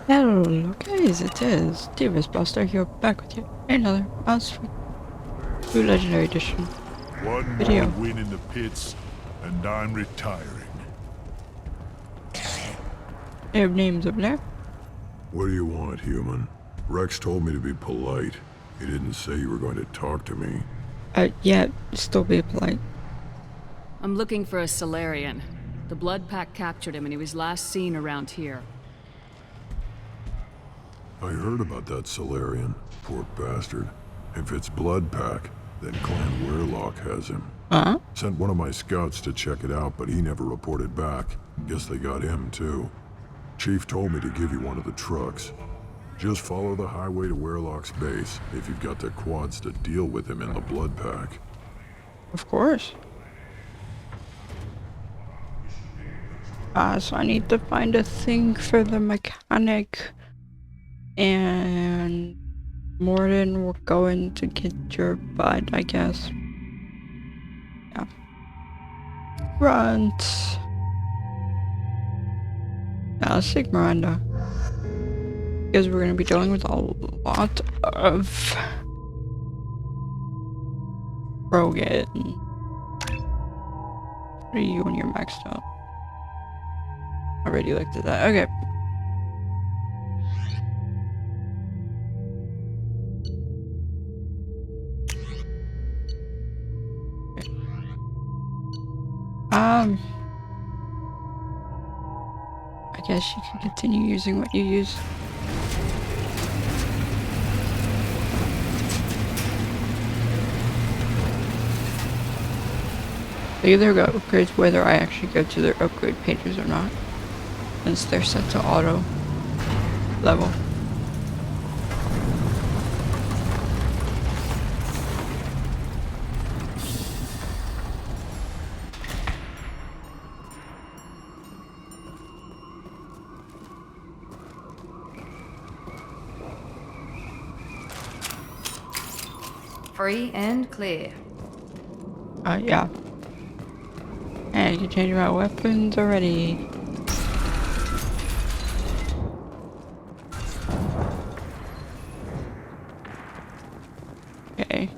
Hello guys, it is Bearstar here back with you another Mouse True Legendary Edition One video. more win in the pits, and I'm retiring. I have names up there. What do you want, human? Rex told me to be polite. He didn't say you were going to talk to me. Yeah, still be polite. I'm looking for a Solarian. The Blood Pack captured him and he was last seen around here. I heard about that Solarian. Poor bastard. If it's Blood Pack, then Clan Weirlock has him. Huh? Sent one of my scouts to check it out, but he never reported back. Guess they got him too. Chief told me to give you one of the trucks. Just follow the highway to Weirlock's base if you've got the quads to deal with him in the Blood Pack. Of course. So I need to find a thing for the mechanic. And Mordin, we're going to get your butt, I guess. Yeah. Front. Now let's take Miranda. Because we're going to be dealing with a lot of Rogan. What are you when you're maxed out? Already looked at that. Okay. I guess you can continue using what you use. They either got upgrades whether I actually go to their upgrade pages or not, since they're set to auto level. Free and clear. Yeah. And you can change my weapons already. Okay.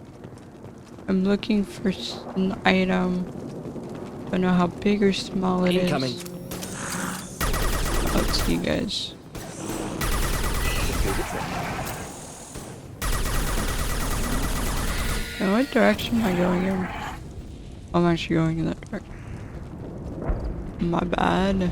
I'm looking for an item. Don't know how big or small it Incoming. is. Let's see, guys. In what direction am I going in? I'm actually going in that direction. My bad.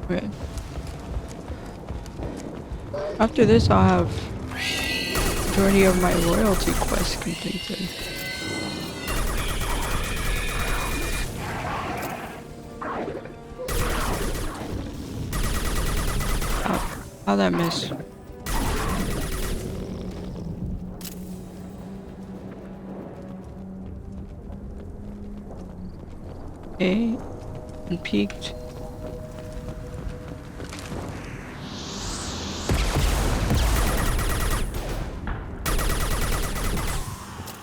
Okay. After this, I'll have majority of my royalty quests completed. How'd that miss? Okay, and peaked.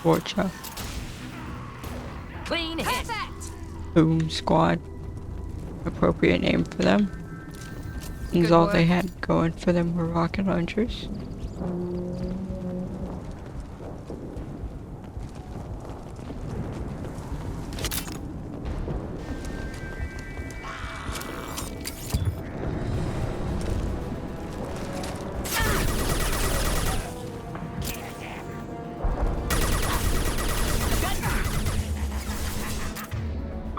Watch out. Clean hit. Boom Squad. Appropriate name for them. Because all they had going for them were rocket launchers.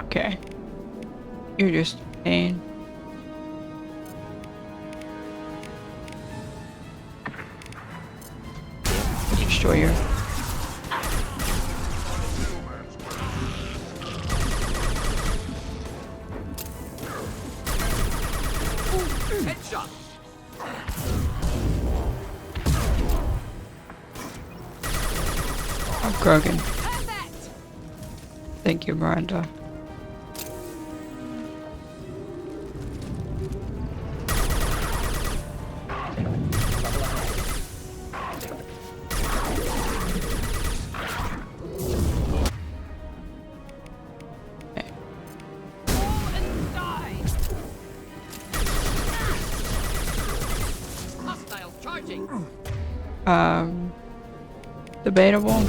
Okay. You're just a pain. Destroyer. Headshot. I'm Krogan. Thank you, Miranda. Debatable.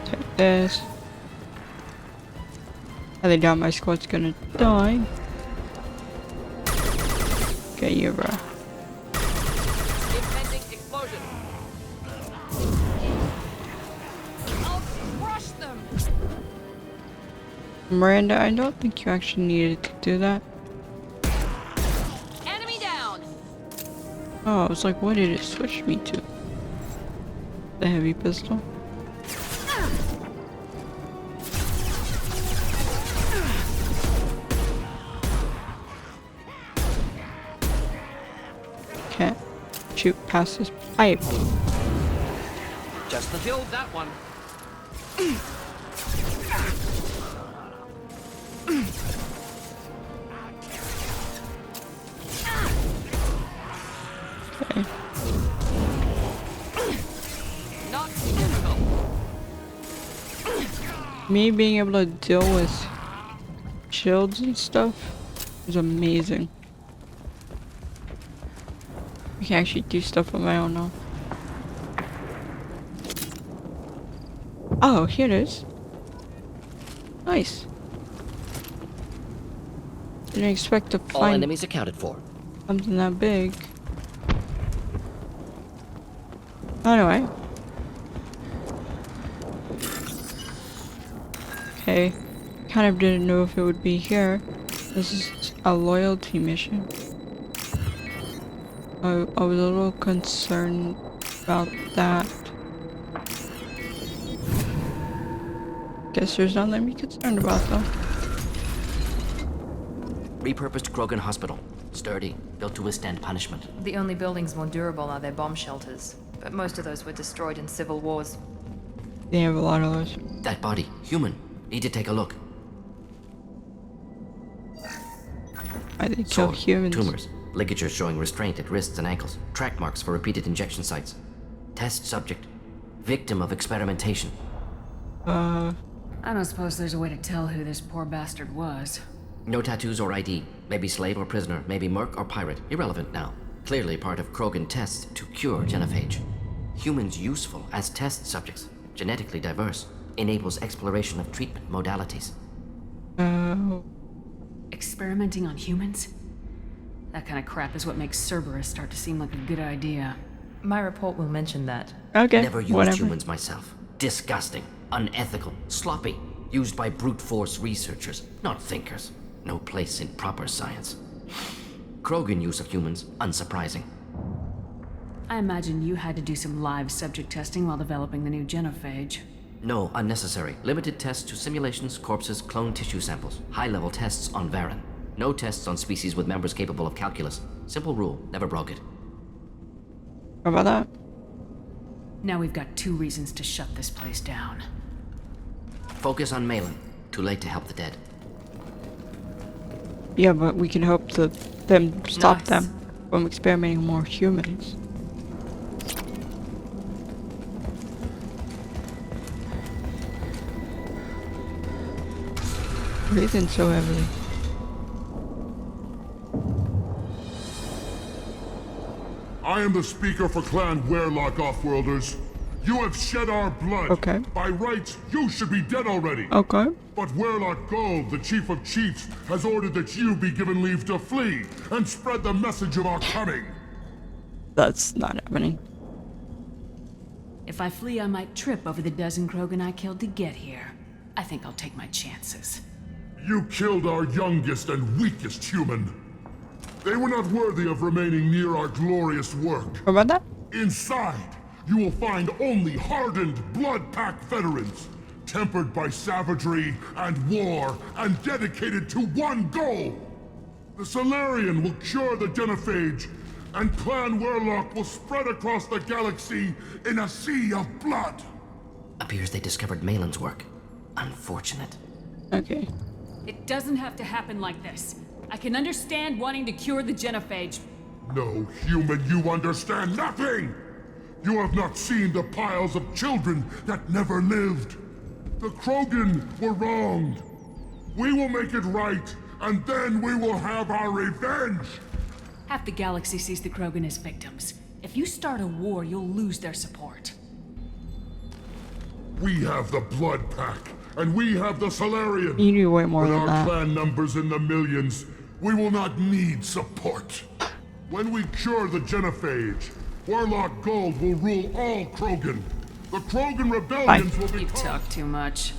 Take this. I think down my squad's gonna die. Okay, you, bro. Impending explosion. I'll crush them. Miranda, I don't think you actually needed to do that. Enemy down. Oh, I was like, what did it switch me to? The heavy pistol? Can't shoot past this pipe. Just the killed that one. Okay. Not difficult. Me being able to deal with shields and stuff is amazing. I can actually do stuff on my own now. Oh, here it is. Nice. Didn't expect to All find enemies accounted for. something that big. Anyway. Okay. Kind of didn't know if it would be here. This is a loyalty mission. I was a little concerned about that. Guess there's nothing to be concerned about though. Repurposed Krogan Hospital. Sturdy, built to withstand punishment. The only buildings more durable are their bomb shelters, but most of those were destroyed in civil wars. They have a lot of those. That body, human. Need to take a look. Why they kill Sword, humans? tumors, ligatures showing restraint at wrists and ankles, track marks for repeated injection sites. Test subject, victim of experimentation. I don't suppose there's a way to tell who this poor bastard was. No tattoos or ID. Maybe slave or prisoner, maybe merc or pirate. Irrelevant now. Clearly part of Krogan tests to cure genophage. Humans useful as test subjects, genetically diverse, enables exploration of treatment modalities. Oh. Experimenting on humans? That kind of crap is what makes Cerberus start to seem like a good idea. My report will mention that. Okay, Never used whatever. humans myself. Disgusting, unethical, sloppy. Used by brute force researchers, not thinkers. No place in proper science. Krogan use of humans, unsurprising. I imagine you had to do some live subject testing while developing the new genophage. No, unnecessary. Limited tests to simulations, corpses, cloned tissue samples. High-level tests on Varen. No tests on species with members capable of calculus. Simple rule, never broke it. How about that? Now we've got 2 reasons to shut this place down. Focus on Malin. Too late to help the dead. Yeah, but we can hope to them stop Nice. them from experimenting on more humans. Breathing so heavily. I am the speaker for Clan Werlock, Offworlders. You have shed our blood. Okay. By rights, you should be dead already. Okay. But Werlock Gold, the Chief of Chiefs, has ordered that you be given leave to flee and spread the message of our coming. That's not happening. If I flee, I might trip over the dozen Krogan I killed to get here. I think I'll take my chances. You killed our youngest and weakest human. They were not worthy of remaining near our glorious work. How about that? Inside, you will find only hardened, blood-packed veterans, tempered by savagery and war, and dedicated to one goal. The Solarian will cure the genophage, and Clan Werlock will spread across the galaxy in a sea of blood. Appears they discovered Malin's work. Unfortunate. Okay. It doesn't have to happen like this. I can understand wanting to cure the genophage. No, human, you understand nothing! You have not seen the piles of children that never lived. The Krogan were wronged. We will make it right, and then we will have our revenge! Half the galaxy sees the Krogan as victims. If you start a war, you'll lose their support. We have the Blood Pack, and we have the Solarian. You knew way more With than our that. clan numbers in the millions, we will not need support. When we cure the genophage, Warlock Gold will rule all Krogan. The Krogan rebellions will be You talk too much.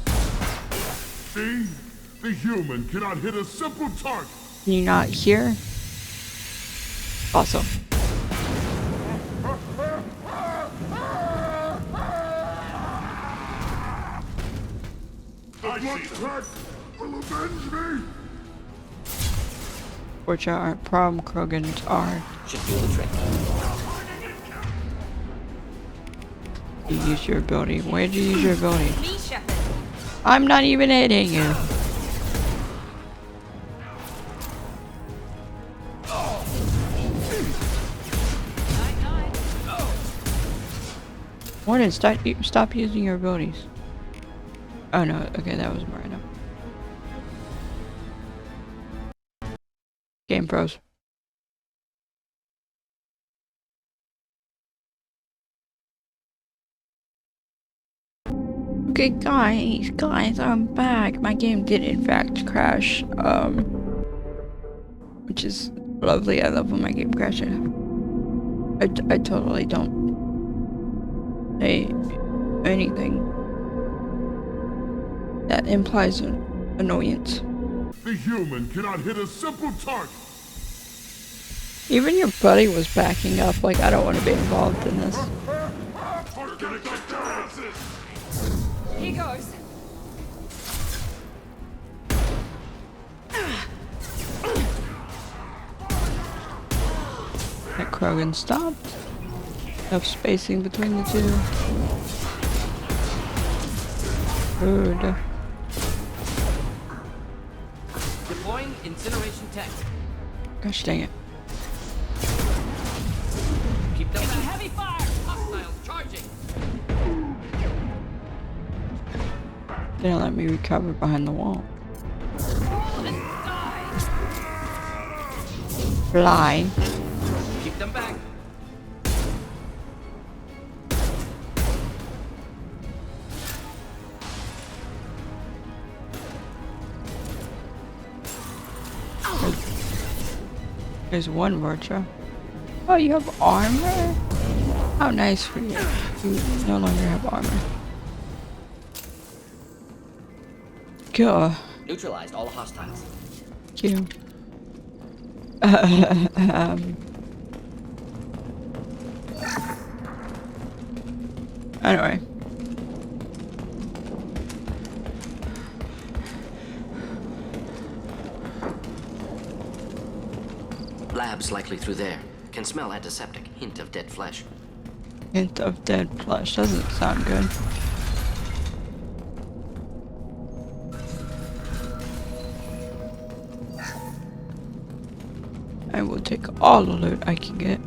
See? The human cannot hit a simple target. Can you not hear? Awesome. The Blood Pack will avenge me! Which aren't problem Krogans are. Should do the trick. You use your ability. Where'd you use your ability? Me, Shepard. I'm not even hitting you. Mordin, stop using your abilities. Oh no, okay, that was Marina. Game froze. Okay, guys, I'm back. My game did in fact crash, which is lovely. I love when my game crashes. I totally don't say anything that implies an annoyance. The human cannot hit a simple target. Even your buddy was backing up, like, I don't want to be involved in this. Here goes. That Krogan stopped. Enough spacing between the two. Good. Deploying incineration tech. Gosh dang it. Keep them back. Heavy fire! Hostiles charging! They don't let me recover behind the wall. Roll and die! Fly. Keep them back. There's one virtue. Oh, you have armor? How nice for you. You no longer have armor. Cool. Neutralized all hostiles. Q. Anyway. Labs likely through there. Can smell antiseptic. Hint of dead flesh. Hint of dead flesh. Doesn't sound good. I will take all the loot I can get.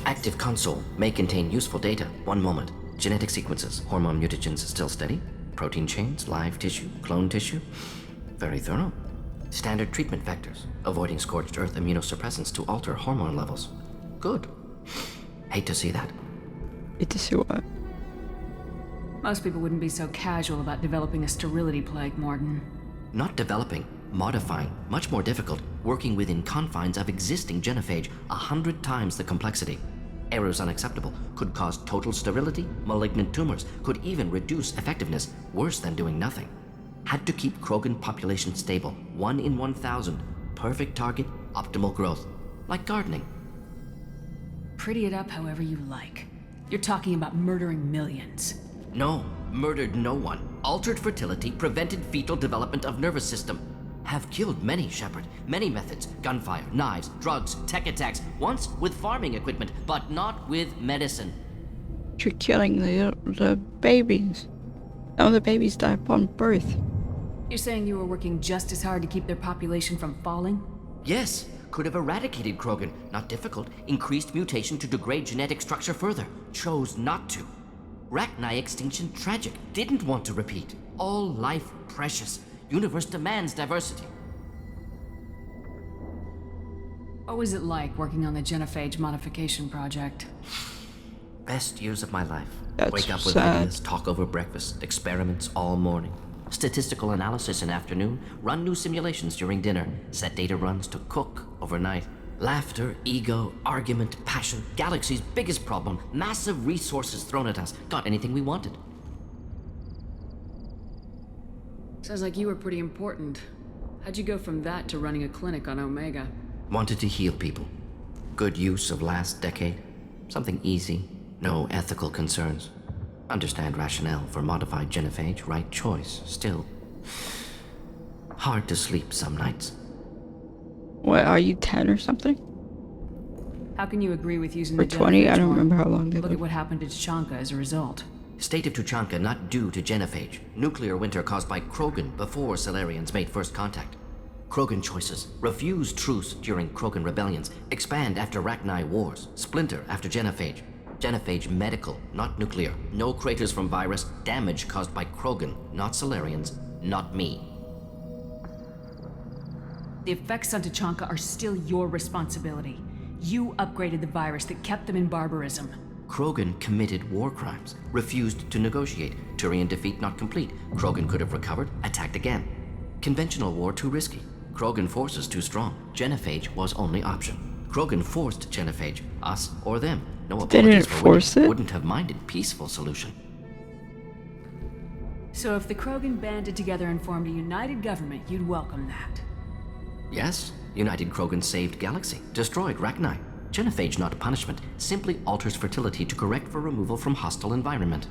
Active console may contain useful data. One moment. Genetic sequences. Hormone mutagens still steady. Protein chains, live tissue, clone tissue. Very thorough. Standard treatment vectors. Avoiding scorched earth immunosuppressants to alter hormone levels. Good. Hate to see that. Get to see what? Most people wouldn't be so casual about developing a sterility plague, Mordin. Not developing, modifying, much more difficult, working within confines of existing genophage, 100 times the complexity. Errors unacceptable, could cause total sterility, malignant tumors, could even reduce effectiveness, worse than doing nothing. Had to keep Krogan population stable, 1 in 1,000, perfect target, optimal growth, like gardening. Pretty it up however you like. You're talking about murdering millions. No, murdered no one. Altered fertility, prevented fetal development of nervous system. Have killed many, Shepard. Many methods. Gunfire, knives, drugs, tech attacks. Once with farming equipment, but not with medicine. You're killing the babies. Some of the babies die upon birth. You're saying you were working just as hard to keep their population from falling? Yes, could have eradicated Krogan. Not difficult. Increased mutation to degrade genetic structure further. Chose not to. Rachni extinction tragic. Didn't want to repeat. All life precious. Universe demands diversity. What was it like working on the genophage modification project? Best years of my life. That's Wake up with sad. ideas, talk over breakfast, experiments all morning. Statistical analysis in afternoon, run new simulations during dinner, set data runs to cook overnight. Laughter, ego, argument, passion, galaxy's biggest problem, massive resources thrown at us. Got anything we wanted. Sounds like you were pretty important. How'd you go from that to running a clinic on Omega? Wanted to heal people. Good use of last decade. Something easy, no ethical concerns. Understand rationale for modified genophage, right choice, still. Hard to sleep some nights. What, are you 10 or something? How can you agree with using Or the 20? genophage I don't form? remember how long they Look at live. what happened to Tachanka as a result. State of Tuchanka not due to genophage. Nuclear winter caused by Krogan before Solarians made first contact. Krogan choices. Refuse truce during Krogan rebellions. Expand after Rachni wars. Splinter after genophage. Genophage medical, not nuclear. No craters from virus. Damage caused by Krogan, not Solarians, not me. The effects on Tachanka are still your responsibility. You upgraded the virus that kept them in barbarism. Krogan committed war crimes. Refused to negotiate. Turian defeat not complete. Krogan could have recovered, attacked again. Conventional war too risky. Krogan forces too strong. Genophage was only option. Krogan forced genophage, us or them. No They apologies didn't for force winning. it? Wouldn't have minded peaceful solution. So if the Krogan banded together and formed a united government, you'd welcome that. Yes, United Krogan saved Galaxy, destroyed Rachni. Genophage not punishment, simply alters fertility to correct for removal from hostile environment.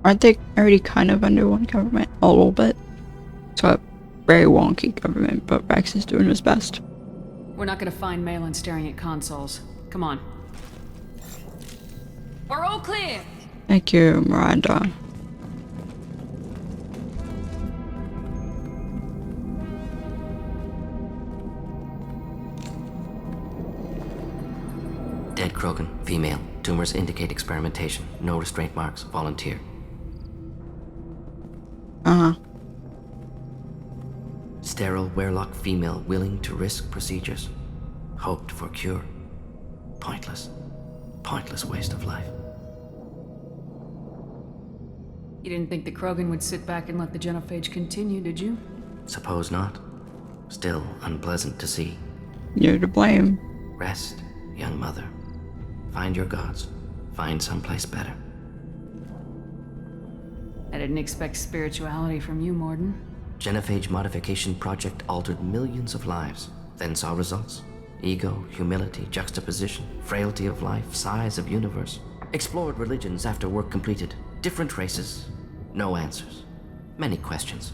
Aren't they already kind of under one government? A little bit. So a very wonky government, but Rex is doing his best. We're not gonna find Malin staring at consoles. Come on. We're all clear! Thank you, Miranda. Dead Krogan, female. Tumors indicate experimentation. No restraint marks. Volunteer. Uh-huh. Sterile Werelock female willing to risk procedures. Hoped for cure. Pointless. Pointless waste of life. You didn't think the Krogan would sit back and let the genophage continue, did you? Suppose not. Still unpleasant to see. You're to blame. Rest, young mother. Find your gods. Find someplace better. I didn't expect spirituality from you, Mordin. Genophage modification project altered millions of lives. Then saw results. Ego, humility, juxtaposition, frailty of life, size of universe. Explored religions after work completed. Different races. No answers. Many questions.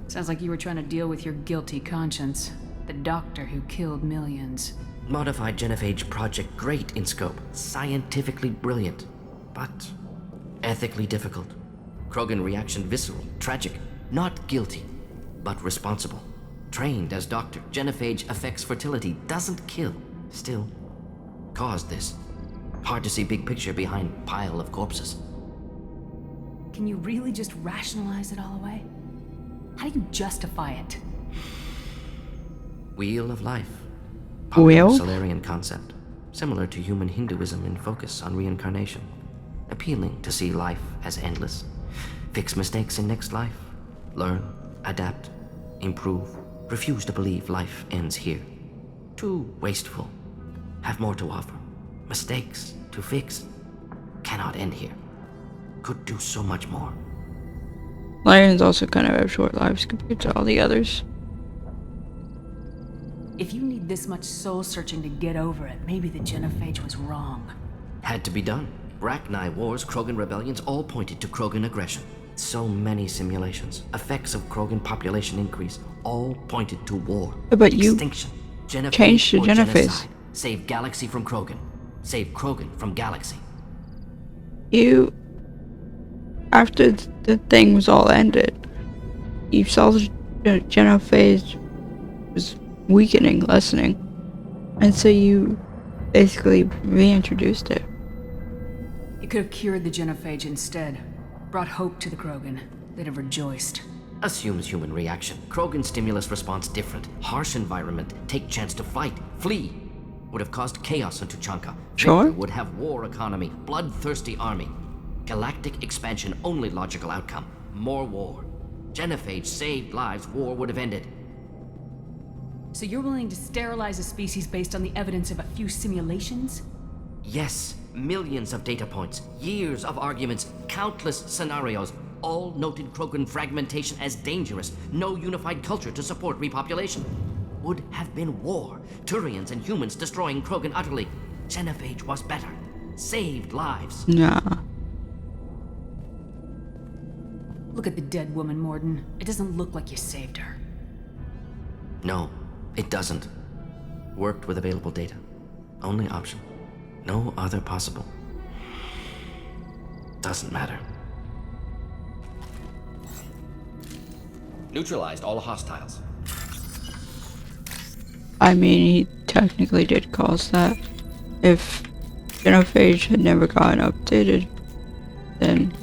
Sounds like you were trying to deal with your guilty conscience. The doctor who killed millions. Modified genophage project great in scope. Scientifically brilliant. But ethically difficult. Krogan reaction visceral, tragic. Not guilty, but responsible. Trained as doctor, genophage affects fertility, doesn't kill. Still, caused this. Hard to see big picture behind pile of corpses. Can you really just rationalize it all away? How do you justify it? Wheel of life. Wheel? Popular Solarian concept. Similar to human Hinduism in focus on reincarnation. Appealing to see life as endless. Fix mistakes in next life. Learn, adapt, improve. Refuse to believe life ends here. Too wasteful. Have more to offer. Mistakes to fix. Cannot end here. Could do so much more. Lions also kind of have short lives compared to all the others. If you need this much soul searching to get over it, maybe the genophage was wrong. Had to be done. Rachni wars, Krogan rebellions, all pointed to Krogan aggression. So many simulations. Effects of Krogan population increase, all pointed to war. But you Extinction. Genophage changed to or Genophage. genocide. Save Galaxy from Krogan. Save Krogan from Galaxy. You, after the thing was all ended, you saw the genophage was lessening, and so you basically reintroduced it. could have cured the genophage instead. Brought hope to the Krogan. They'd have rejoiced. Assumes human reaction. Krogan stimulus response different. Harsh environment. Take chance to fight. Flee. Would have caused chaos in Tuchanka. Sure. Victor would have war economy. Bloodthirsty army. Galactic expansion only logical outcome. More war. Genophage saved lives. War would have ended. So you're willing to sterilize a species based on the evidence of a few simulations? Yes. Millions of data points. Years of arguments. Countless scenarios. All noted Krogan fragmentation as dangerous. No unified culture to support repopulation. Would have been war. Turians and humans destroying Krogan utterly. Genophage was better. Saved lives. Nah. Look at the dead woman, Mordin. It doesn't look like you saved her. No, it doesn't. Worked with available data. Only option. No other possible. Doesn't matter. Neutralized all hostiles. I mean, he technically did cause that. If Genophage had never gotten updated, then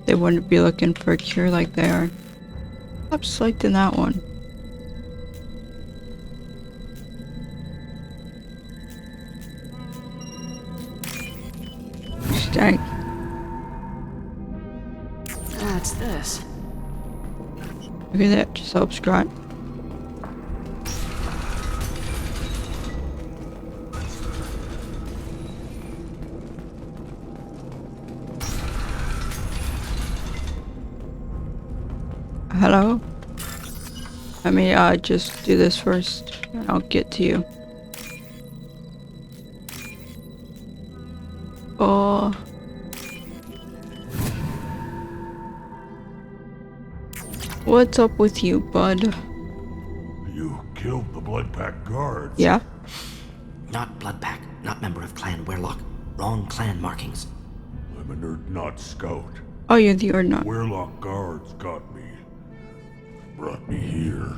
they wouldn't be looking for a cure like they are. I'm psyched in that one. Stank. What's this? Look at that, just helps Grant. Hello? Let me just do this first, and I'll get to you. Oh. What's up with you, bud? You killed the Blood Pack guards. Yeah? Not Bloodpack. Not member of Clan Werlock. Wrong clan markings. I'm an Urdnot scout. Oh, you're the Ordnot. Werlock guards got me. Brought me here.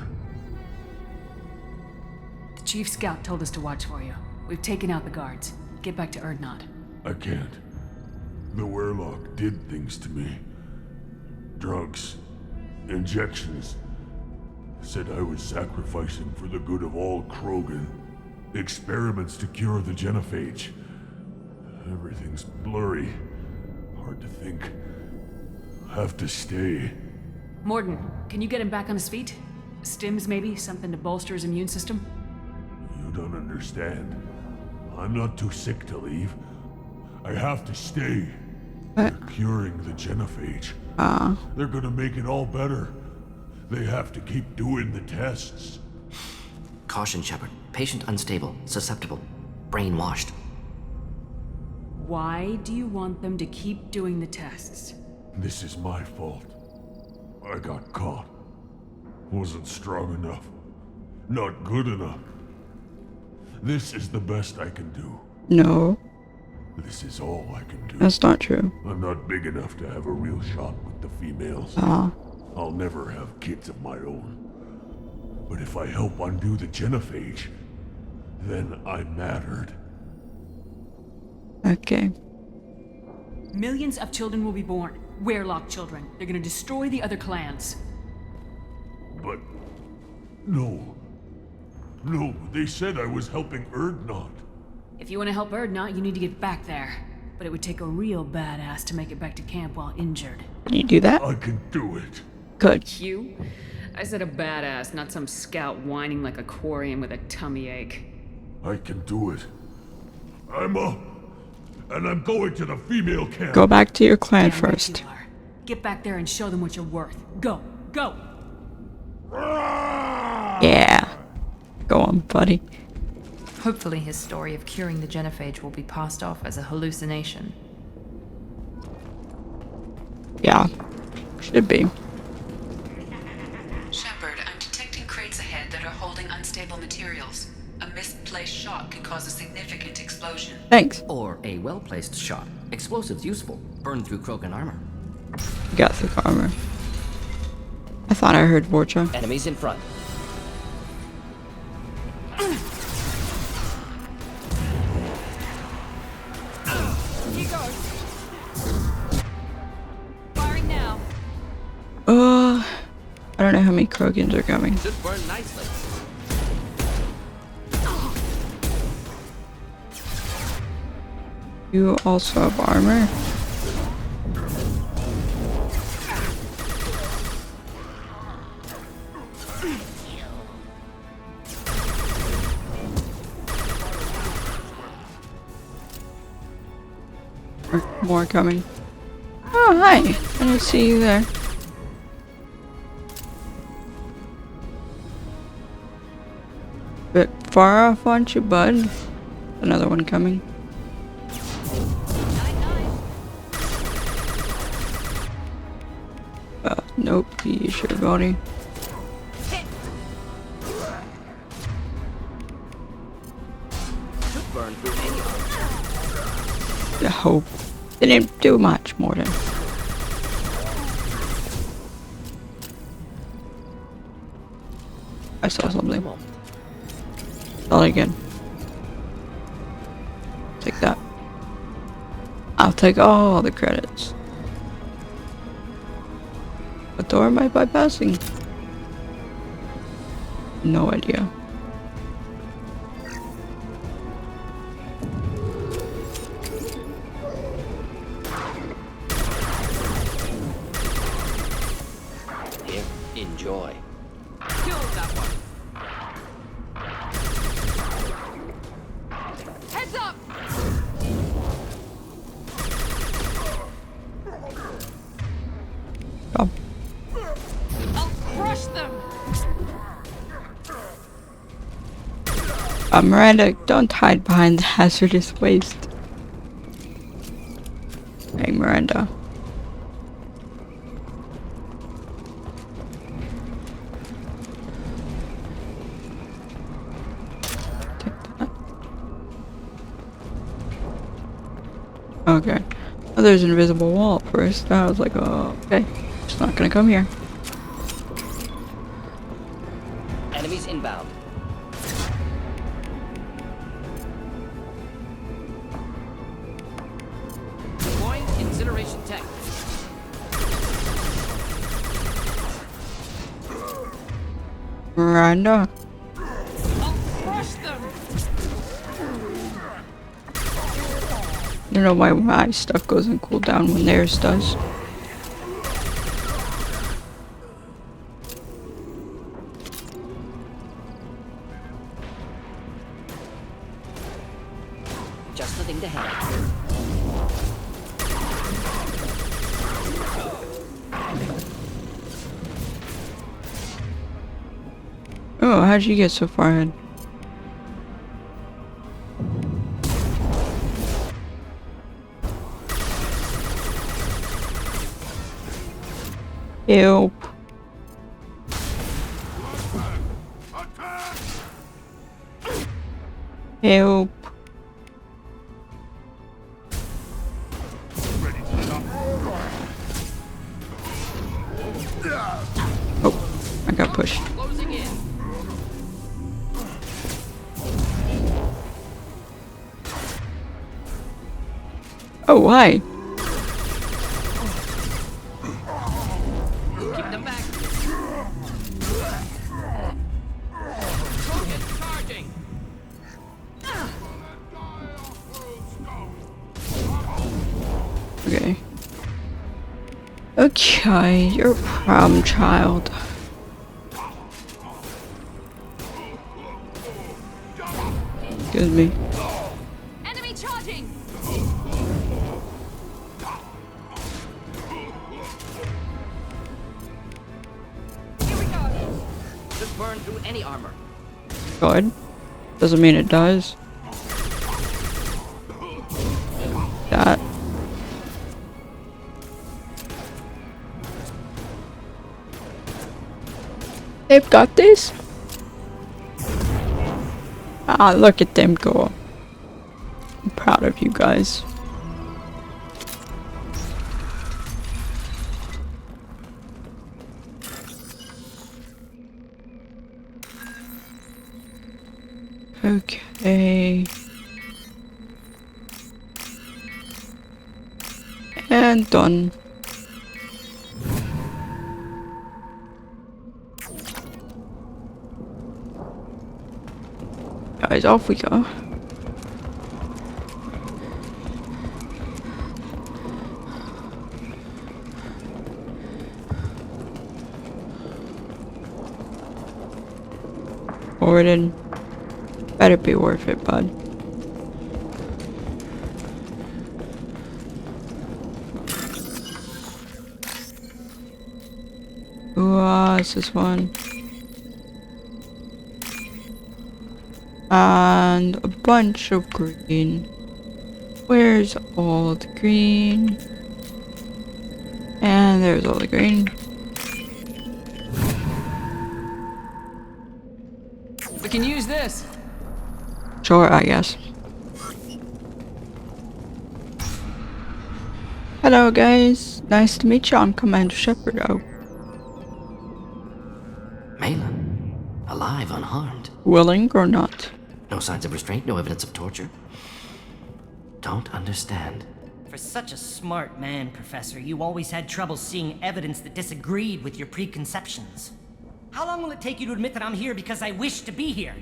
The Chief Scout told us to watch for you. We've taken out the guards. Get back to Urdnot. I can't. The Werlock did things to me. Drugs. Injections. Said I was sacrificing for the good of all Krogan. Experiments to cure the genophage. Everything's blurry. Hard to think. Have to stay. Mordin, can you get him back on his feet? Stims, maybe? Something to bolster his immune system? You don't understand. I'm not too sick to leave. I have to stay. They're curing the genophage. They're gonna make it all better. They have to keep doing the tests. Caution, Shepard. Patient unstable. Susceptible. Brainwashed. Why do you want them to keep doing the tests? This is my fault. I got caught. Wasn't strong enough. Not good enough. This is the best I can do. No, This is all I can do. that's not true. I'm not big enough to have a real shot with the females. I'll never have kids of my own. But if I help undo the genophage, then I mattered. Okay. Millions of children will be born. Werlock children. They're gonna destroy the other clans. But... No. No, they said I was helping Urdnot. If you want to help Urdnot, you need to get back there. But it would take a real badass to make it back to camp while injured. Can you do that? I can do it. Good. You? I said a badass, not some scout whining like a Quarian with a tummy ache. I can do it. I'm up. And I'm going to the female camp. Go back to your clan Damn right first. you are. Get back there and show them what you're worth. Go! Go! Yeah. Go on, buddy. Hopefully his story of curing the genophage will be passed off as a hallucination. Yeah. Should be. Shepard, I'm detecting crates ahead that are holding unstable materials. A misplaced shot can cause a significant explosion. Thanks. Or a well-placed shot. Explosives useful. Burn through Krogan armor. You got thick armor. I thought I heard Vorcha. Enemies in front. Keep I don't know how many Krogans are coming. Should burn nicely. You also have armor. More coming. Oh, hi. I didn't see you there. Bit far off, aren't you, bud? Another one coming. Nope, you sure body. Should burn through any armor. I hope. They didn't do much, Mordin. I saw something. Saw it again. Take that. I'll take all the credits. What door am I bypassing? No idea. Here, enjoy. Kill that one. Heads up! Oh, I'll crush them! Miranda, don't hide behind the hazardous waste. Hey, Miranda. Take that. Okay. Oh, there's an invisible wall at first. I was like, oh, okay. It's not gonna come here. Enemies inbound. Deploying incineration tech. Miranda. I'll crush them! I don't know why my stuff doesn't cool down when theirs does. Just the thing to have. Oh, how'd you get so far ahead? Help. Help. Oh, I got pushed. Closing in. Oh, why? Keep them back. Rocket charging. Okay. Okay, you're a problem child. Excuse me. Enemy charging! Here we go! Should burn through any armor. Good. Doesn't mean it does. That. They've got this. Ah, look at them go. I'm proud of you guys. Okay. And done. guys, off we go. Mordin, better be worth it, bud. Ooh, it's this one. And a bunch of green. Where's all the green? And there's all the green. We can use this. Sure, I guess. Hello guys, nice to meet you. I'm Commander Shepard. Oh, Malin, alive, unharmed. willing or not? No signs of restraint, no evidence of torture. Don't understand. For such a smart man, Professor, you always had trouble seeing evidence that disagreed with your preconceptions. How long will it take you to admit that I'm here because I wish to be here?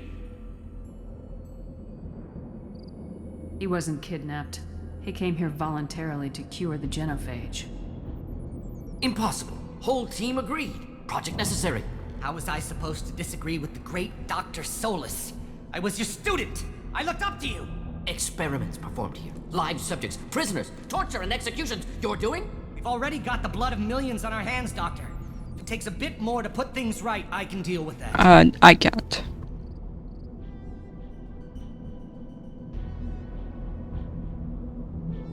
He wasn't kidnapped. He came here voluntarily to cure the genophage. Impossible. Whole team agreed. Project necessary. How was I supposed to disagree with the great Dr. Solus? I was your student! I looked up to you! Experiments performed here. Live subjects, prisoners, torture and executions. You're doing? We've already got the blood of millions on our hands, Doctor. If it takes a bit more to put things right, I can deal with that. I can't.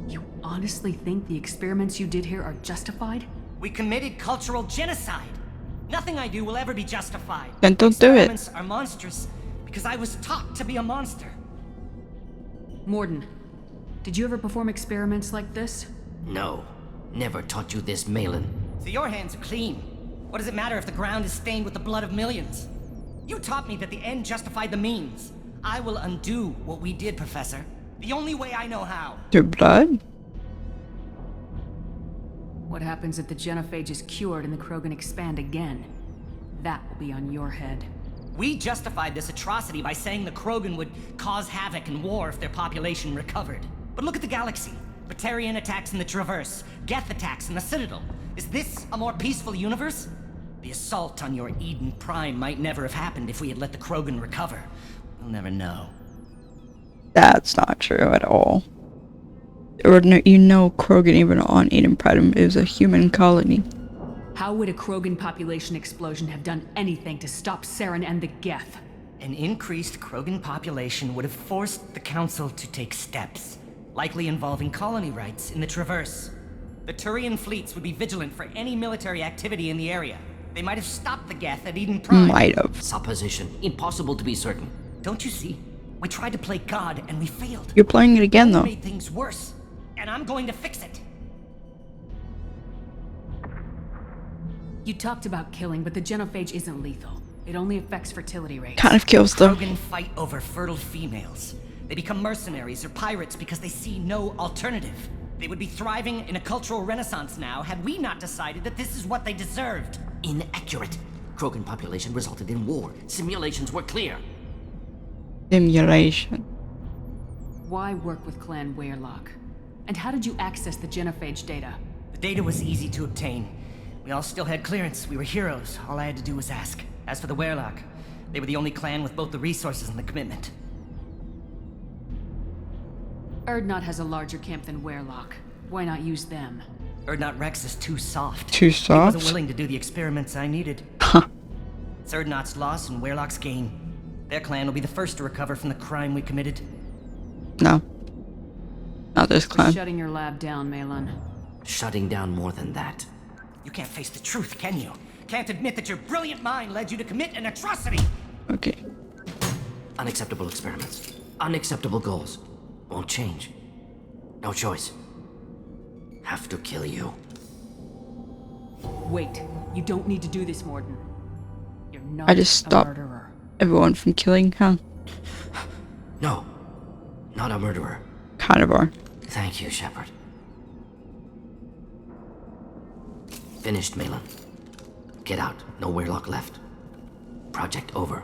You honestly think the experiments you did here are justified? We committed cultural genocide. Nothing I do will ever be justified. Then don't do it. Experiments are monstrous because I was taught to be a monster. Mordin, did you ever perform experiments like this? No. Never taught you this, Malin. So your hands are clean. What does it matter if the ground is stained with the blood of millions? You taught me that the end justified the means. I will undo what we did, Professor. The only way I know how. Your blood? What happens if the genophage is cured and the Krogan expand again? That will be on your head. We justified this atrocity by saying the Krogan would cause havoc and war if their population recovered. But look at the galaxy. Batarian attacks in the Traverse, Geth attacks in the Citadel. Is this a more peaceful universe? The assault on your Eden Prime might never have happened if we had let the Krogan recover. We'll never know. That's not true at all. Or no, you know, Krogan even on Eden Prime is a human colony. How would a Krogan population explosion have done anything to stop Saren and the Geth? An increased Krogan population would have forced the Council to take steps, likely involving colony rights in the Traverse. The Turian fleets would be vigilant for any military activity in the area. They might have stopped the Geth at Eden Prime. Might have. Supposition. Impossible to be certain. Don't you see? We tried to play God and we failed. You're playing it again, It though. made things worse, and I'm going to fix it. You talked about killing, but the genophage isn't lethal. It only affects fertility rates. Kind of kills them. Krogan fight over fertile females. They become mercenaries or pirates because they see no alternative. They would be thriving in a cultural renaissance now had we not decided that this is what they deserved. Inaccurate. Krogan population resulted in war. Simulations were clear. Simulation. Why work with Clan Weyrloc? And how did you access the genophage data? The data was easy to obtain. We all still had clearance. We were heroes. All I had to do was ask. As for the Weyrloc, they were the only clan with both the resources and the commitment. Erdnot has a larger camp than Weyrloc. Why not use them? Erdnot Rex is too soft. Too He soft? wasn't willing to do the experiments I needed. Huh. It's Erdnot's loss and Weyrloc's gain. Their clan will be the first to recover from the crime we committed. No. Not this For clan. shutting your lab down, Malin. Shutting down more than that. You can't face the truth, can you? Can't admit that your brilliant mind led you to commit an atrocity! Okay. Unacceptable experiments. Unacceptable goals. Won't change. No choice. Have to kill you. Wait, you don't need to do this, Mordin. You're not I just a stopped murderer. everyone from killing, huh? No. Not a murderer. Kind of are. Thank you, Shepard. Finished, Malin. Get out. No Weyrloc left. Project over.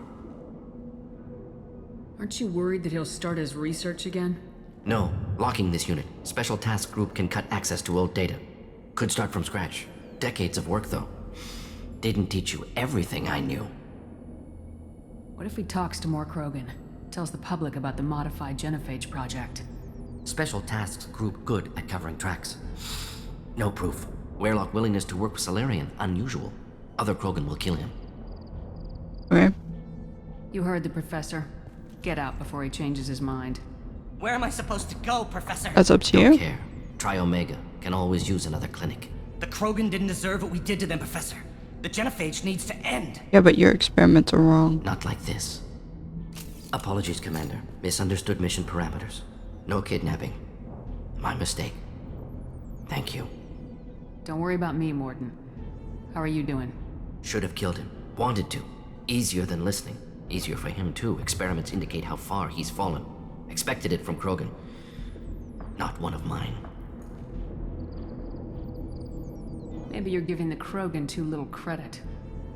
Aren't you worried that he'll start his research again? No, locking this unit. Special task group can cut access to old data. Could start from scratch. Decades of work, though. Didn't teach you everything I knew. What if he talks to more Krogan? Tells the public about the modified genophage project? Special tasks group good at covering tracks. No proof. Werelock willingness to work with Salarian, unusual. Other Krogan will kill him. Okay. You heard the professor. Get out before he changes his mind. Where am I supposed to go, Professor? That's up to Don't you. care. Try Omega. Can always use another clinic. The Krogan didn't deserve what we did to them, Professor. The genophage needs to end. Yeah, but your experiments are wrong. Not like this. Apologies, Commander. Misunderstood mission parameters. No kidnapping. My mistake. Thank you. Don't worry about me, Mordin. How are you doing? Should have killed him. Wanted to. Easier than listening. Easier for him, too. Experiments indicate how far he's fallen. Expected it from Krogan. Not one of mine. Maybe you're giving the Krogan too little credit.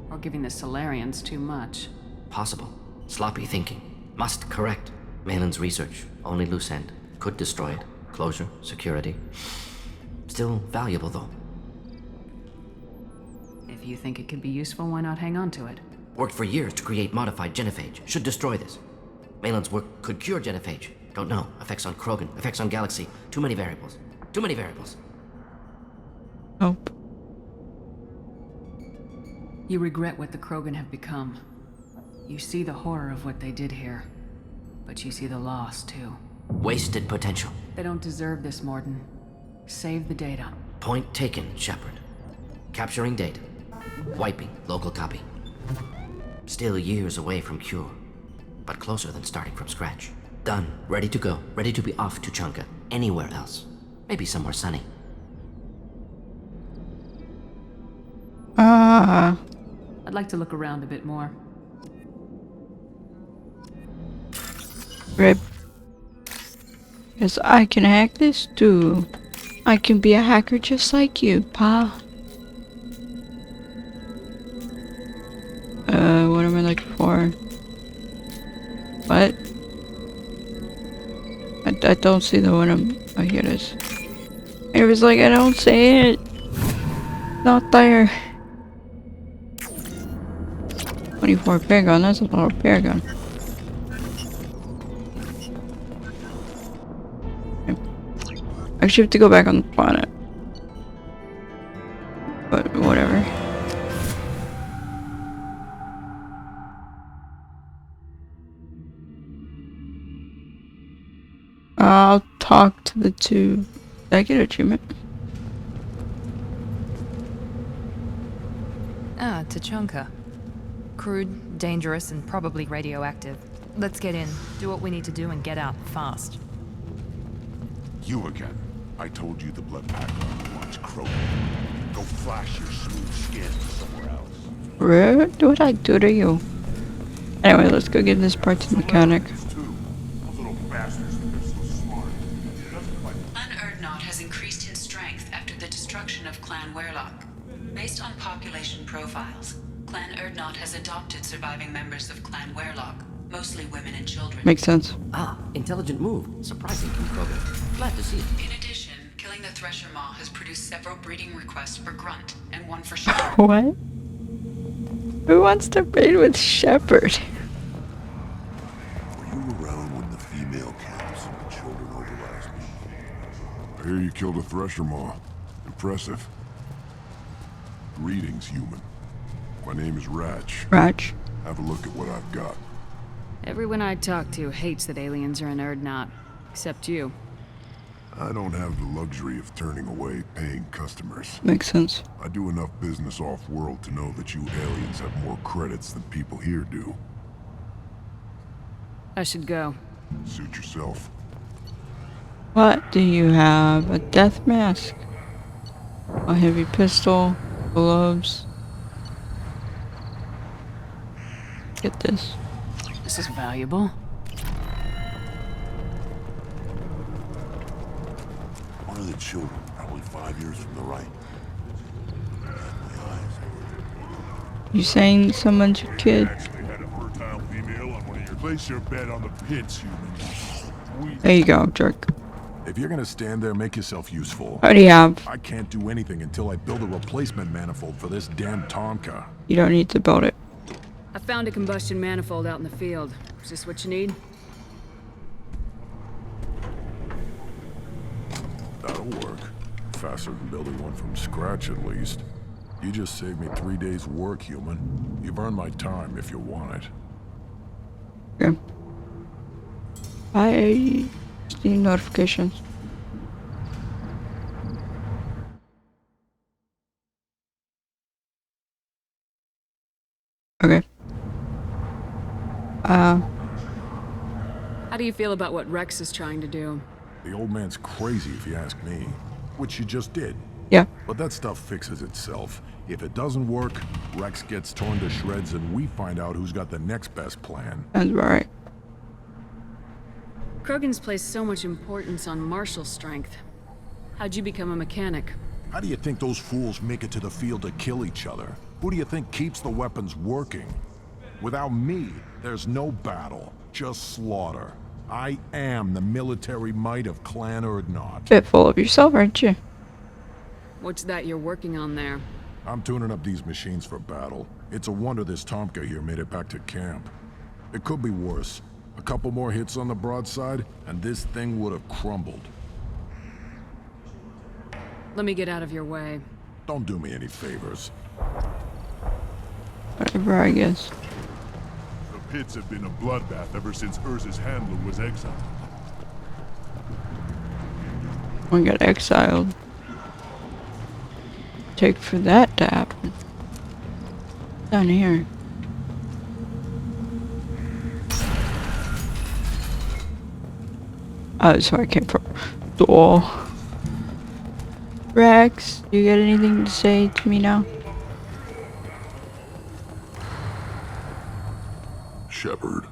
Or giving the Salarians too much. Possible. Sloppy thinking. Must correct. Malin's research. Only loose end. Could destroy it. Closure. Security. Still valuable, though. If you think it could be useful, why not hang on to it? Worked for years to create modified genophage. Should destroy this. Malin's work could cure genophage. Don't know. Effects on Krogan. Effects on Galaxy. Too many variables. Too many variables. Nope. You regret what the Krogan have become. You see the horror of what they did here. But you see the loss, too. Wasted potential. They don't deserve this, Mordin. Save the data. Point taken, Shepard. Capturing data. Wiping local copy. Still years away from cure. But closer than starting from scratch. Done. Ready to go. Ready to be off to Chunka. Anywhere else. Maybe somewhere sunny. I'd like to look around a bit more. Rip. Because I can hack this too. I can be a hacker just like you, pa. What am I looking for? What? I don't see the one I'm... Oh, here it is. It was like, I don't see it. Not there. 24 Paragon, that's a lot of Paragon. I actually have to go back on the planet. But whatever. I'll talk to the two. Did I get achievement? Ah, Tachanka. Crude, dangerous, and probably radioactive. Let's get in, do what we need to do, and get out fast. You again. I told you the blood pack wants Krogan. Go flash your smooth skin somewhere else. Rude? What I do to you? Anyway, let's go give this part to the mechanic. Those little bastards think they're so smart. Clan Erdnot has increased in strength after the destruction of Clan Werelock. Based on population profiles, Clan Erdnot has adopted surviving members of Clan Werelock, mostly women and children. Makes sense. Ah, intelligent move. Surprising from Krogan. Glad to see it. In addition, killing the Thresher Maw has produced several breeding requests for Grunt and one for Shepard. What? Who wants to breed with Shepard? Were you around when the female camps and the children organized me? I hear you killed a Thresher Maw. Impressive. Greetings, human. My name is Ratch. Ratch. Have a look at what I've got. Everyone I talk to hates that aliens are in Erdnot. Except you. I don't have the luxury of turning away paying customers. Makes sense. I do enough business off-world to know that you aliens have more credits than people here do. I should go. Suit yourself. What do you have? A death mask? A heavy pistol? Gloves? Get this. This is valuable. One of the children, probably 5 years from the right. My eyes. You saying someone's your kid? Actually had a fertile female on one of your Place your bet on the pits, human. There you go, jerk. If you're gonna stand there, make yourself useful. What do you have? I can't do anything until I build a replacement manifold for this damn Tonka. You don't need to build it. I found a combustion manifold out in the field. Is this what you need? That'll work. Faster than building one from scratch, at least. You just saved me 3 days' work, human. You've earned my time if you want it. Okay. I see notifications. Okay. How do you feel about what Rex is trying to do? The old man's crazy if you ask me. Which you just did. Yeah. But that stuff fixes itself. If it doesn't work, Rex gets torn to shreds and we find out who's got the next best plan. That's right. Krogan's placed so much importance on martial strength. How'd you become a mechanic? How do you think those fools make it to the field to kill each other? Who do you think keeps the weapons working? Without me, there's no battle, just slaughter. I am the military might of Clan Urdnot. Bit full of yourself, aren't you? What's that you're working on there? I'm tuning up these machines for battle. It's a wonder this Tomka here made it back to camp. It could be worse. A couple more hits on the broadside, and this thing would have crumbled. Let me get out of your way. Don't do me any favors. Whatever, I guess. The pits have been a bloodbath ever since Urza's handler was exiled. One got exiled. Take for that to happen. Down here. Oh, that's where I came from. Door. Rex, you got anything to say to me now? Shepard,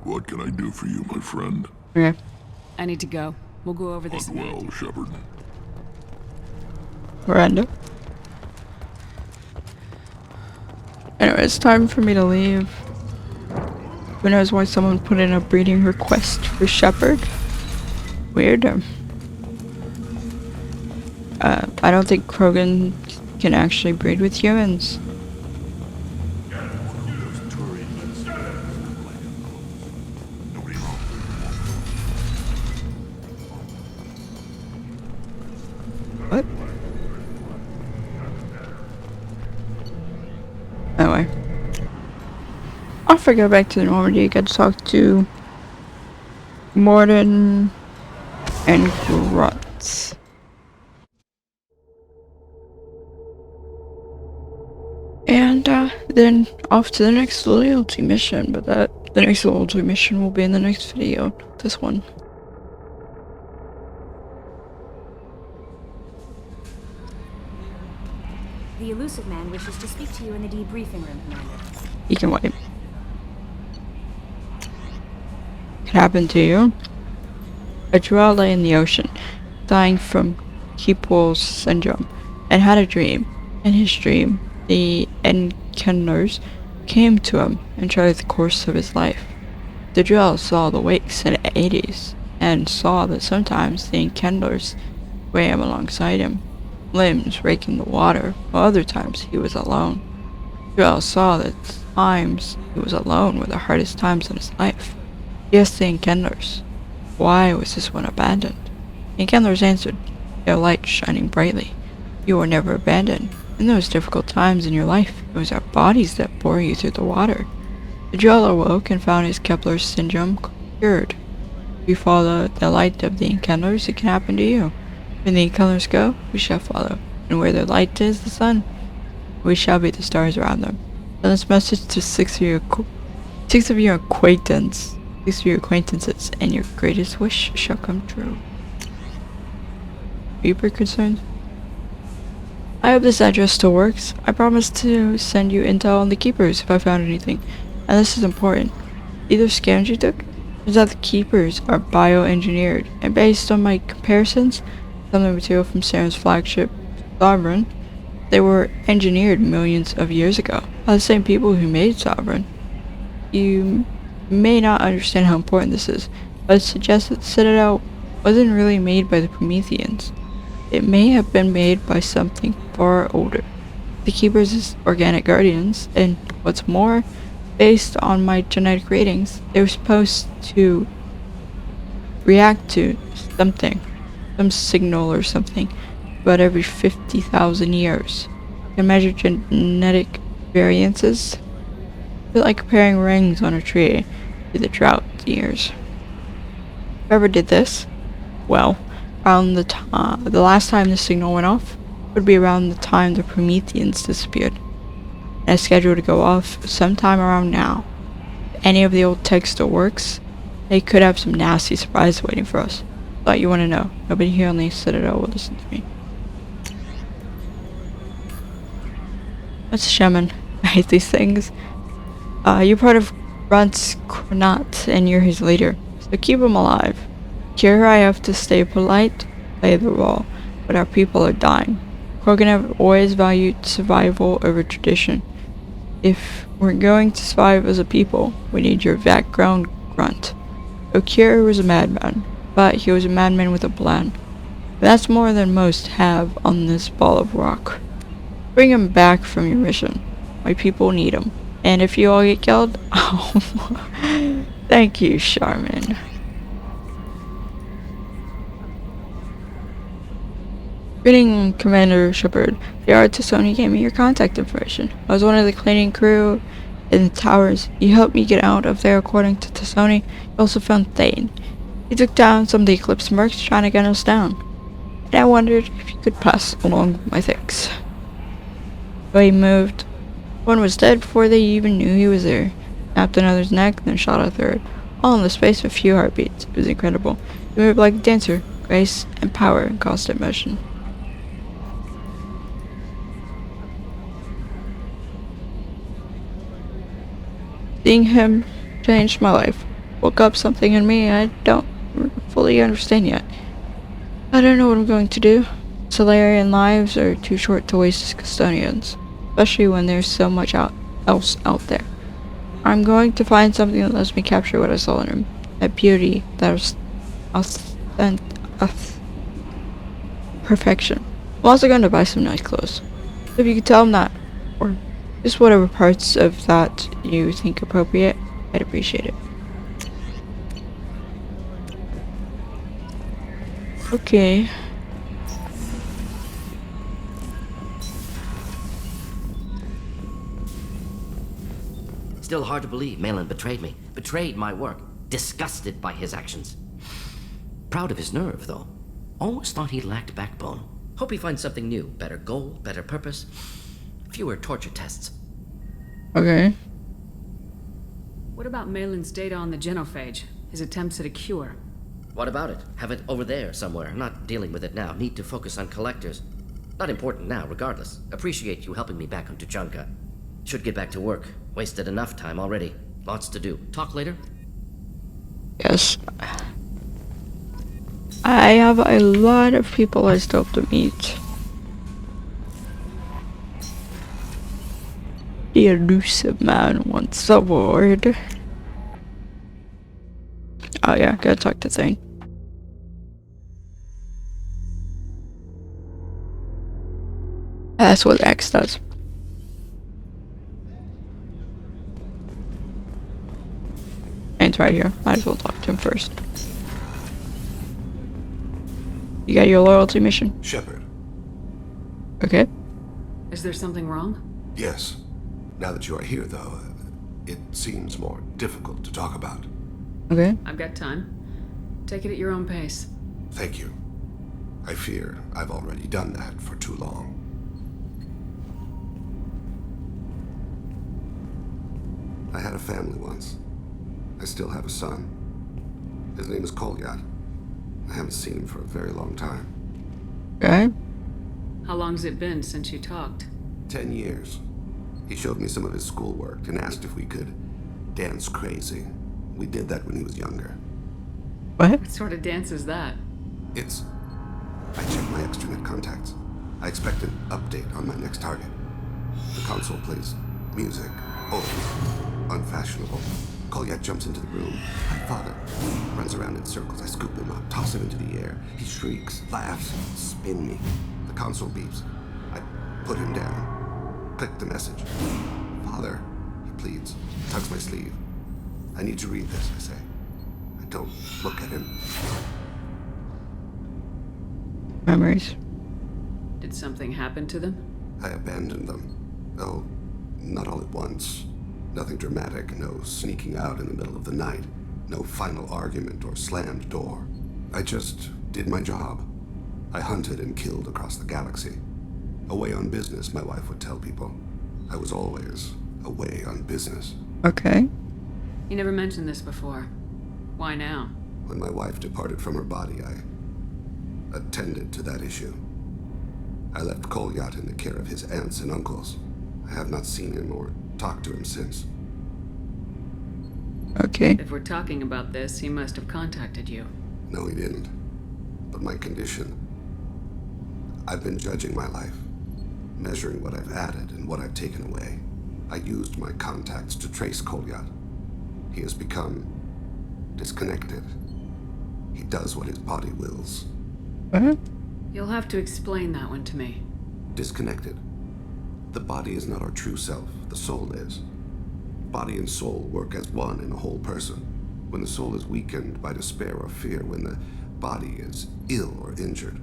what can I do for you, my friend? Okay. I need to go. We'll go over this. Well, Shepard. Miranda. Anyway, it's time for me to leave. Who knows why someone put in a breeding request for Shepard? Weird. I don't think Krogan can actually breed with humans. What? Anyway. Off I go back to the Normandy, get to talk to Mordin and Grutz. And then off to the next loyalty mission, but the next loyalty mission will be in the next video, not this one. The elusive man wishes to speak to you in the debriefing room, Commander. You can wait. It happened to you? A Drell lay in the ocean, dying from Keepwell's syndrome, and had a dream. In his dream, the Enkindlers came to him and charted the course of his life. The Drell saw the wakes in the 80s, and saw that sometimes the Enkindlers swam alongside him, limbs raking the water, while other times he was alone. Drell saw that times he was alone were the hardest times in his life. He asked the Enkindlers, why was this one abandoned? The Enkindlers answered, their light shining brightly. You were never abandoned. In those difficult times in your life, it was our bodies that bore you through the water. The Drell awoke and found his Kepler's syndrome cured. If you follow the light of the Enkindlers, it can happen to you. When the Enkindlers go, we shall follow, and where their light is, the sun, we shall be the stars around them. Send this message to six of your acquaintances, and your greatest wish shall come true. Reaper concerns? I hope this address still works. I promise to send you intel on the Keepers if I found anything. And this is important. Either scans you took, turns out the Keepers are bioengineered, and based on my comparisons, some of the material from Saren's flagship, Sovereign, they were engineered millions of years ago by the same people who made Sovereign. You You may not understand how important this is, but it suggests that the Citadel wasn't really made by the Prometheans. It may have been made by something far older. The Keepers as organic guardians, and what's more, based on my genetic ratings, they were supposed to react to something, some signal or something, about every 50,000 years. You can measure genetic variances. It's like comparing rings on a tree to the drought years. Whoever did this, well, around the last time the signal went off would be around the time the Prometheans disappeared. And it's scheduled to go off sometime around now. If any of the old tech still works, they could have some nasty surprise waiting for us. But you want to know, nobody here on the Citadel will listen to me. That's a shaman. I hate these things. You're part of Grunt's Kronat, and you're his leader. So keep him alive. Here I have to stay polite, play the role, but our people are dying. Krogan have always valued survival over tradition. If we're going to survive as a people, we need your background, Grunt. Okira was a madman, but he was a madman with a plan. That's more than most have on this ball of rock. Bring him back from your mission. My people need him. And if you all get killed, oh, thank you, Charmin. Greeting, Commander Shepard. The Artisoni gave me your contact information. I was one of the cleaning crew in the towers. You helped me get out of there according to Tassoni. You also found Thane. He took down some of the Eclipse mercs trying to get us down. And I wondered if you could pass along my thanks. So he moved. One was dead before they even knew he was there. Snapped another's neck, then shot a third. All in the space of a few heartbeats. It was incredible. He moved like a dancer. Grace and power in constant motion. Seeing him changed my life. Woke up something in me I don't fully understand yet. I don't know what I'm going to do. Solarian lives are too short to waste as custodians, especially when there's so much else out there. I'm going to find something that lets me capture what I saw in him. That beauty, that perfection. I'm also going to buy some nice clothes. So if you could tell him that, or just whatever parts of that you think appropriate, I'd appreciate it. Okay. Still hard to believe Malin betrayed me. Betrayed my work. Disgusted by his actions. Proud of his nerve, though. Always thought he lacked backbone. Hope he finds something new. Better goal, better purpose. Fewer torture tests. Okay. What about Malin's data on the genophage? His attempts at a cure? What about it? Have it over there somewhere. Not dealing with it now. Need to focus on collectors. Not important now, regardless. Appreciate you helping me back on Tuchanka. Should get back to work. Wasted enough time already. Lots to do. Talk later? Yes. I have a lot of people I still have to meet. The elusive man wants a word. Oh yeah, gotta talk to Thane. That's what X does. It's right here. Might as well talk to him first. You got your loyalty mission? Shepard. Okay. Is there something wrong? Yes. Now that you are here, though, it seems more difficult to talk about. Okay. I've got time. Take it at your own pace. Thank you. I fear I've already done that for too long. I had a family once. I still have a son. His name is Kolyat. I haven't seen him for a very long time. Okay. How long's it been since you talked? 10 years. He showed me some of his schoolwork and asked if we could dance crazy. We did that when he was younger. What? What sort of dance is that? I checked my extranet contacts. I expect an update on my next target. The console plays music. Old, unfashionable, Kolyat jumps into the room. My father runs around in circles. I scoop him up, toss him into the air. He shrieks, laughs, spin me. The console beeps. I put him down. Click the message. Father, he pleads, tugs my sleeve. I need to read this, I say. I don't look at him. Memories. Did something happen to them? I abandoned them. Oh, not all at once. Nothing dramatic, no sneaking out in the middle of the night, no final argument or slammed door. I just did my job. I hunted and killed across the galaxy. Away on business, my wife would tell people. I was always away on business. Okay. You never mentioned this before. Why now? When my wife departed from her body, I attended to that issue. I left Kolyat in the care of his aunts and uncles. I have not seen him or talked to him since. Okay. If we're talking about this, he must have contacted you. No, he didn't. But my condition. I've been judging my life, measuring what I've added and what I've taken away. I used my contacts to trace Kolyat. He has become disconnected. He does what his body wills. What? You'll have to explain that one to me. Disconnected. The body is not our true self, the soul is. Body and soul work as one in a whole person. When the soul is weakened by despair or fear, when the body is ill or injured,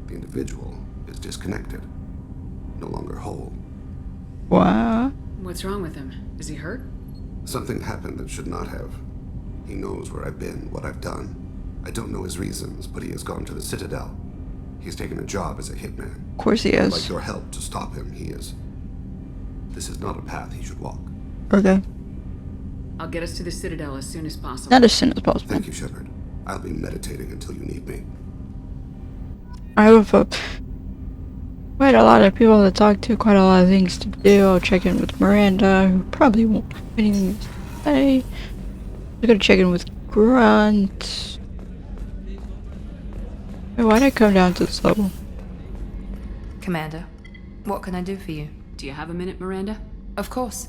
the individual is disconnected, no longer whole. Wow. What's wrong with him? Is he hurt? Something happened that should not have. He knows where I've been, what I've done. I don't know his reasons, but he has gone to the Citadel. He's taken a job as a hitman. Of course he I'd is. like your help to stop him. He is. This is not a path he should walk. Okay. I'll get us to the Citadel as soon as possible. Not as soon as possible. Thank you, Shepard. I'll be meditating until you need me. I have quite a lot of people to talk to, quite a lot of things to do. I'll check in with Miranda, who probably won't have anything to say. I'm gonna check in with Grunt. Wait, why'd I come down to this level? Commander, what can I do for you? Do you have a minute, Miranda? Of course.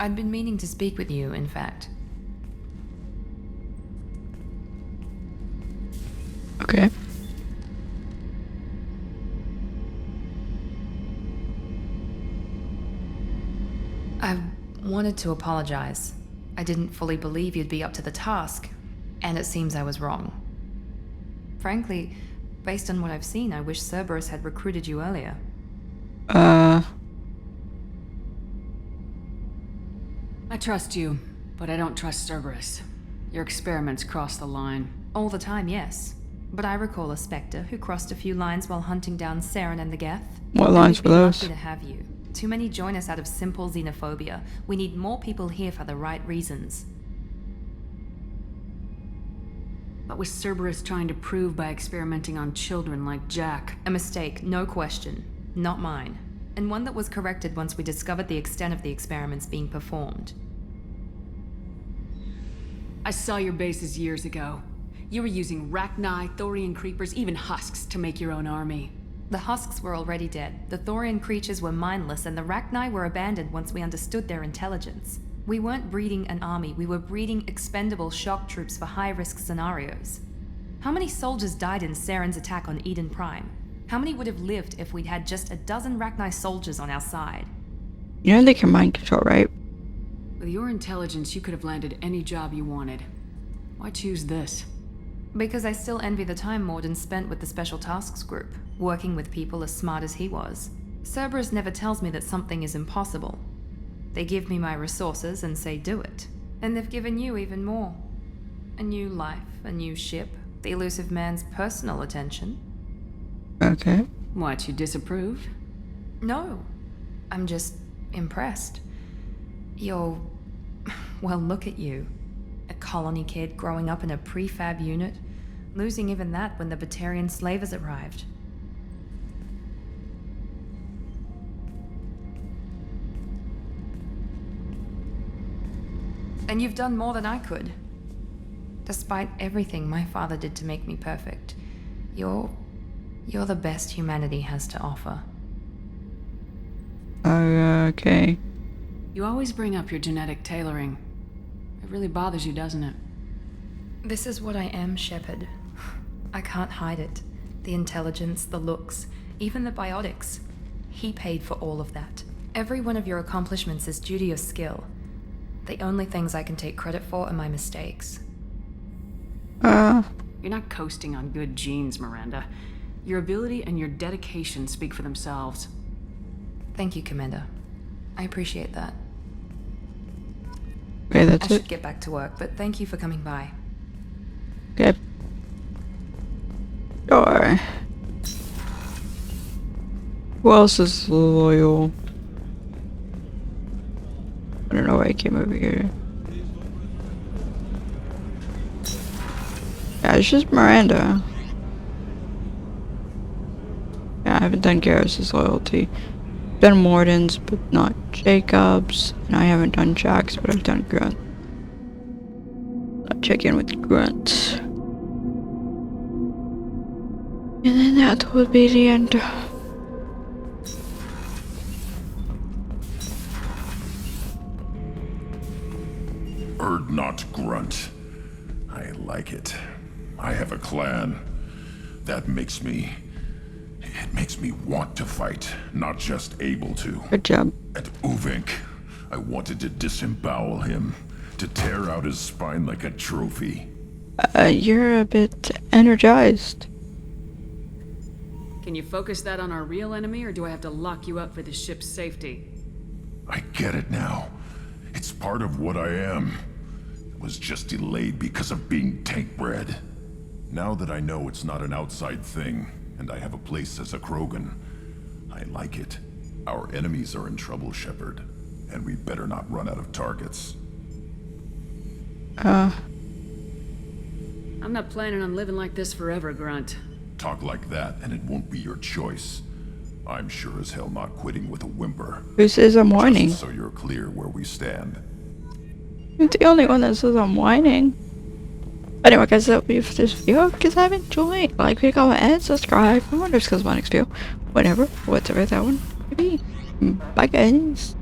I'd been meaning to speak with you, in fact. Okay. I wanted to apologize. I didn't fully believe you'd be up to the task, and it seems I was wrong. Frankly, based on what I've seen, I wish Cerberus had recruited you earlier. I trust you, but I don't trust Cerberus. Your experiments cross the line. All the time, yes. But I recall a Spectre who crossed a few lines while hunting down Saren and the Geth. What lines were those? Lucky to have you. Too many join us out of simple xenophobia. We need more people here for the right reasons. What was Cerberus trying to prove by experimenting on children like Jack? A mistake, no question. Not mine. And one that was corrected once we discovered the extent of the experiments being performed. I saw your bases years ago. You were using Rachni, Thorian creepers, even husks to make your own army. The husks were already dead. The Thorian creatures were mindless, and the Rachni were abandoned once we understood their intelligence. We weren't breeding an army, we were breeding expendable shock troops for high-risk scenarios. How many soldiers died in Saren's attack on Eden Prime? How many would have lived if we'd had just a dozen Rachni soldiers on our side? You know they can mind control, right? With your intelligence, you could have landed any job you wanted. Why choose this? Because I still envy the time Mordin spent with the Special Tasks Group, working with people as smart as he was. Cerberus never tells me that something is impossible. They give me my resources and say do it. And they've given you even more. A new life, a new ship, the elusive man's personal attention. Okay. What, you disapprove? No. I'm just impressed. You're... well, look at you. A colony kid growing up in a prefab unit, losing even that when the Batarian slavers arrived. And you've done more than I could. Despite everything my father did to make me perfect, you're the best humanity has to offer. Okay. You always bring up your genetic tailoring. really bothers you, doesn't it? This is what I am, Shepard. I can't hide it. The intelligence, the looks, even the biotics. He paid for all of that. Every one of your accomplishments is due to your skill. The only things I can take credit for are my mistakes. You're not coasting on good genes, Miranda. Your ability and your dedication speak for themselves. Thank you, Commander. I appreciate that. Okay, that's I it. should get back to work, but thank you for coming by. Okay. Sure. Who else is loyal? I don't know why I came over here. Yeah, it's just Miranda. Yeah, I haven't done Garrus's loyalty. Done Mordin's, but not Jacob's. And I haven't done Jack's, but I've done Grunt. I'll check in with Grunt. And then that would be the end. Urdnot Grunt. I like it. I have a clan. That makes me... It makes me want to fight, not just able to. Good job. At Uvink, I wanted to disembowel him, to tear out his spine like a trophy. You're a bit energized. Can you focus that on our real enemy, or do I have to lock you up for the ship's safety? I get it now. It's part of what I am. It was just delayed because of being tank-bred. Now that I know it's not an outside thing, and I have a place as a Krogan, I like it. Our enemies are in trouble, Shepard, and we better not run out of targets. I'm not planning on living like this forever, Grunt. Talk like that, and it won't be your choice. I'm sure as hell not quitting with a whimper. Who says I'm whining? Just so you're clear where we stand. You're the only one that says I'm whining. Anyway, guys, that'll be for this video. Because I've enjoyed. Like, comment, and subscribe. I wonder if it's because of my next video. Whatever. Whatever that one may be. Bye, guys.